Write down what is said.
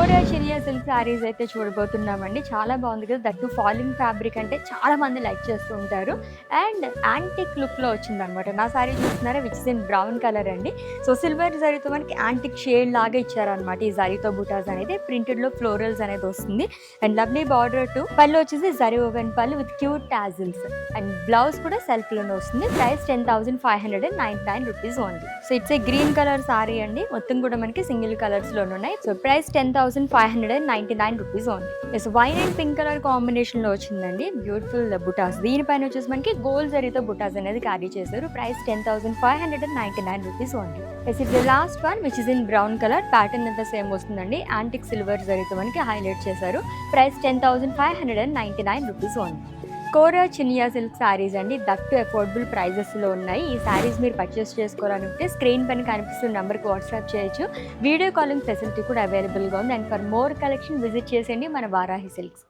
కోరియా చినియా సిల్క్ శారీస్ అయితే చూడబోతున్నామండి. చాలా బాగుంది కదా! దట్టు ఫాలింగ్ ఫ్యాబ్రిక్ అంటే చాలా మంది లైక్ చేస్తూ ఉంటారు. అండ్ యాంటిక్ లుక్‌లో వచ్చిందనమాట. నా శారీ చూస్తున్నారా which is in brown colour అండి. సో సిల్వర్ జరీతో మనకి యాంటిక్ షేడ్ లాగా ఇచ్చారనమాట. ఈ జరీతో బుటాస్ అనేది ప్రింటెడ్‌లో ఫ్లోరల్స్ అనేది వస్తుంది. అండ్ లవ్లీ బార్డర్ టు పళ్ళు వచ్చేసి జరీ ఓవెన్ పళ్ళు with cute tassels. And blouse కూడా సెల్ఫ్‌లోనే వస్తుంది. Price 10,599 rupees only. So it's a green colour sari అండి. మొత్తం కూడా మనకి సింగిల్ కలర్స్‌లోనే ఉన్నాయి. So price 10,599 rupees only. Yes wine and pink colour కాంబినేషన్‌లో వచ్చిందండి. బ్యూటిఫుల్ బుటాస్. దీనిపైన వచ్చేసి మనకి గోల్డ్ జరీతో బుటాస్ అనేది క్యారీ చేశారు. Price 10,599 rupees only. Yes it's the last one which is in brown colour. Pattern అంతా సేమ్ వస్తుందండి. యాంటిక్ సిల్వర్ జరీతో మనకి హైలైట్ చేశారు. Price 10,599 rupees only. కోరియా చినియా సిల్క్ శారీస్ అండి. దట్టు అఫోర్డబుల్ ప్రైజెస్లో ఉన్నాయి. ఈ శారీస్ మీరు పర్చేస్ చేసుకోవాలనుకుంటే స్క్రీన్ పైన కనిపిస్తున్న నెంబర్కి వాట్సాప్ చేయొచ్చు. వీడియో కాలింగ్ ఫెసిలిటీ కూడా అవైలబుల్గా ఉంది. And for more collection visit చేసేయండి మన వారాహి సిల్క్స్.